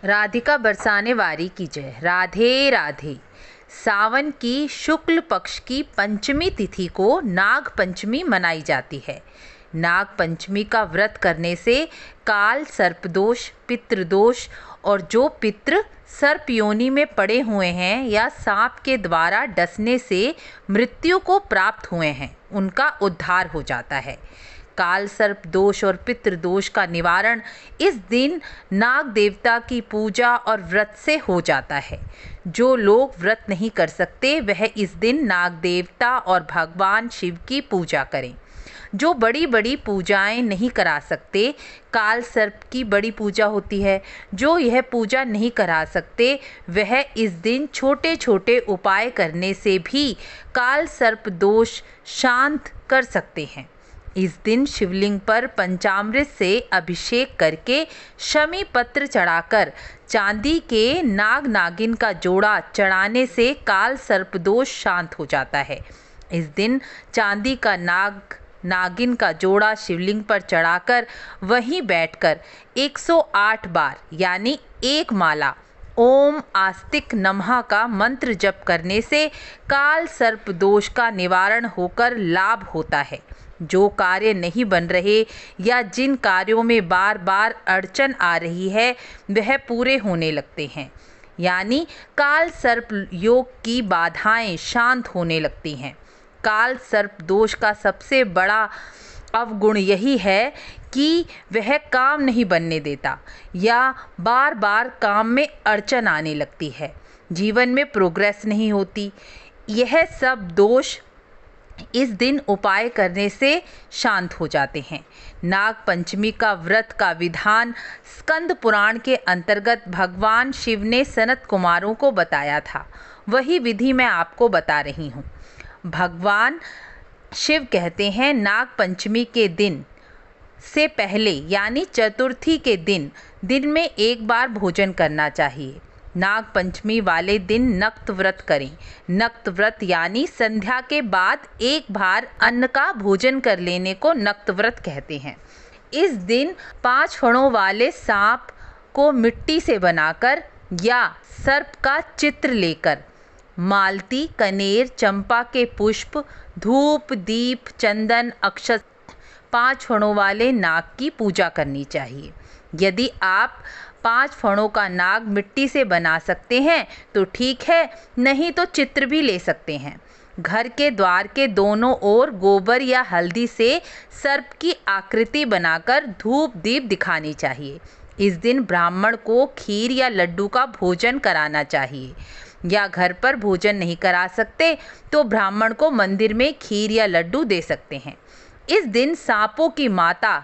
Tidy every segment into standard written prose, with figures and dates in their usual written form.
राधिका बरसाने वारी की जय। राधे राधे। सावन की शुक्ल पक्ष की पंचमी तिथि को नाग पंचमी मनाई जाती है। नाग पंचमी का व्रत करने से काल सर्पदोष, पितृदोष और जो पितृ सर्प योनि में पड़े हुए हैं या सांप के द्वारा डसने से मृत्यु को प्राप्त हुए हैं, उनका उद्धार हो जाता है। काल सर्प दोष और पितृ दोष का निवारण इस दिन नाग देवता की पूजा और व्रत से हो जाता है। जो लोग व्रत नहीं कर सकते वह इस दिन नाग देवता और भगवान शिव की पूजा करें। जो बड़ी बड़ी पूजाएं नहीं करा सकते, काल सर्प की बड़ी पूजा होती है, जो यह पूजा नहीं करा सकते वह इस दिन छोटे छोटे उपाय करने से भी काल सर्प दोष शांत कर सकते हैं। इस दिन शिवलिंग पर पंचामृत से अभिषेक करके शमी पत्र चढ़ाकर चांदी के नाग नागिन का जोड़ा चढ़ाने से काल सर्पदोष शांत हो जाता है। इस दिन चांदी का नागिन का जोड़ा शिवलिंग पर चढ़ाकर वहीं बैठकर 108 बार यानी एक माला ओम आस्तिक नमः का मंत्र जप करने से काल सर्प दोष का निवारण होकर लाभ होता है। जो कार्य नहीं बन रहे या जिन कार्यों में बार बार अड़चन आ रही है वह पूरे होने लगते हैं, यानी काल सर्प योग की बाधाएं शांत होने लगती हैं। काल सर्प दोष का सबसे बड़ा अवगुण यही है कि वह काम नहीं बनने देता या बार बार काम में अड़चन आने लगती है, जीवन में प्रोग्रेस नहीं होती। यह सब दोष इस दिन उपाय करने से शांत हो जाते हैं। नाग पंचमी का व्रत का विधान स्कंद पुराण के अंतर्गत भगवान शिव ने सनत कुमारों को बताया था, वही विधि मैं आपको बता रही हूँ। भगवान शिव कहते हैं नाग पंचमी के दिन से पहले यानी चतुर्थी के दिन में एक बार भोजन करना चाहिए। नाग पंचमी वाले दिन नक्त व्रत करें। नक्त व्रत यानी संध्या के बाद एक बार अन्न का भोजन कर लेने को नक्त व्रत कहते हैं। इस दिन 5 फणों वाले सांप को मिट्टी से बनाकर या सर्प का चित्र लेकर मालती, कनेर, चंपा के पुष्प, धूप, दीप, चंदन, अक्षत 5 फणों वाले नाग की पूजा करनी चाहिए। यदि आप 5 फणों का नाग मिट्टी से बना सकते हैं तो ठीक है, नहीं तो चित्र भी ले सकते हैं। घर के द्वार के दोनों ओर गोबर या हल्दी से सर्प की आकृति बनाकर धूप दीप दिखानी चाहिए। इस दिन ब्राह्मण को खीर या लड्डू का भोजन कराना चाहिए, या घर पर भोजन नहीं करा सकते तो ब्राह्मण को मंदिर में खीर या लड्डू दे सकते हैं। इस दिन सांपों की माता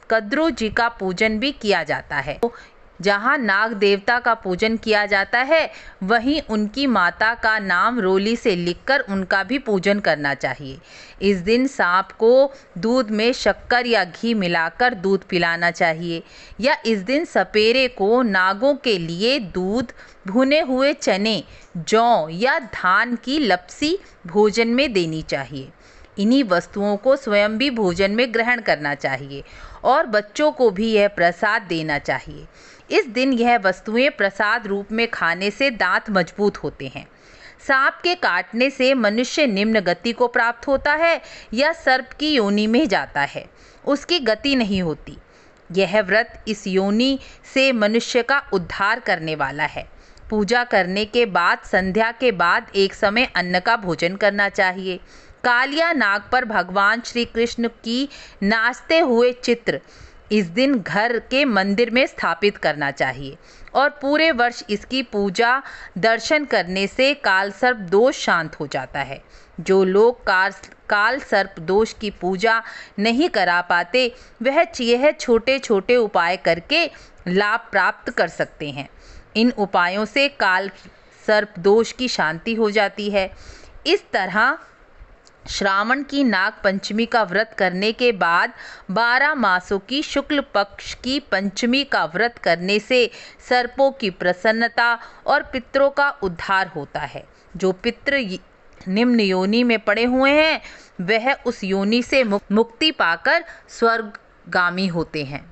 कद्रू जी का पूजन भी किया जाता है। जहाँ नाग देवता का पूजन किया जाता है वहीं उनकी माता का नाम रोली से लिखकर उनका भी पूजन करना चाहिए। इस दिन सांप को दूध में शक्कर या घी मिलाकर दूध पिलाना चाहिए, या इस दिन सपेरे को नागों के लिए दूध, भुने हुए चने, जौ या धान की लपसी भोजन में देनी चाहिए। इन्हीं वस्तुओं को स्वयं भी भोजन में ग्रहण करना चाहिए और बच्चों को भी यह प्रसाद देना चाहिए। इस दिन यह वस्तुएं प्रसाद रूप में खाने से दांत मजबूत होते हैं। सांप के काटने से मनुष्य निम्न गति को प्राप्त होता है या सर्प की योनि में जाता है, उसकी गति नहीं होती। यह व्रत इस योनि से मनुष्य का उद्धार करने वाला है। पूजा करने के बाद संध्या के बाद एक समय अन्न का भोजन करना चाहिए। कालिया नाग पर भगवान श्री कृष्ण की नाचते हुए चित्र इस दिन घर के मंदिर में स्थापित करना चाहिए और पूरे वर्ष इसकी पूजा दर्शन करने से काल सर्प दोष शांत हो जाता है। जो लोग काल सर्प दोष की पूजा नहीं करा पाते वह यह छोटे छोटे उपाय करके लाभ प्राप्त कर सकते हैं। इन उपायों से काल सर्प दोष की शांति हो जाती है। इस तरह श्रावण की नाग पंचमी का व्रत करने के बाद 12 मासों की शुक्ल पक्ष की पंचमी का व्रत करने से सर्पों की प्रसन्नता और पितरों का उद्धार होता है। जो पितृ निम्न योनि में पड़े हुए हैं वह उस योनि से मुक्ति पाकर स्वर्गगामी होते हैं।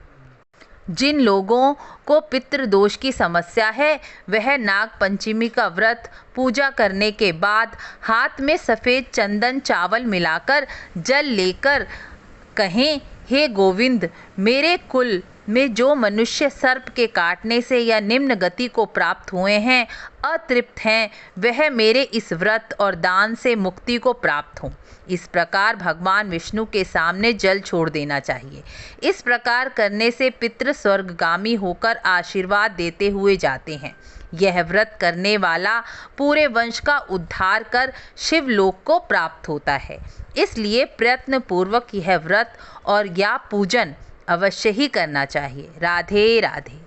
जिन लोगों को पितृदोष की समस्या है वह नाग पंचमी का व्रत पूजा करने के बाद हाथ में सफ़ेद चंदन चावल मिलाकर जल लेकर कहें, हे गोविंद, मेरे कुल में जो मनुष्य सर्प के काटने से या निम्न गति को प्राप्त हुए हैं, अतृप्त हैं, वह मेरे इस व्रत और दान से मुक्ति को प्राप्त हों। इस प्रकार भगवान विष्णु के सामने जल छोड़ देना चाहिए। इस प्रकार करने से पितृ स्वर्गगामी होकर आशीर्वाद देते हुए जाते हैं। यह व्रत करने वाला पूरे वंश का उद्धार कर शिवलोक को प्राप्त होता है। इसलिए प्रयत्न पूर्वक यह व्रत और या पूजन अवश्य ही करना चाहिए। राधे राधे।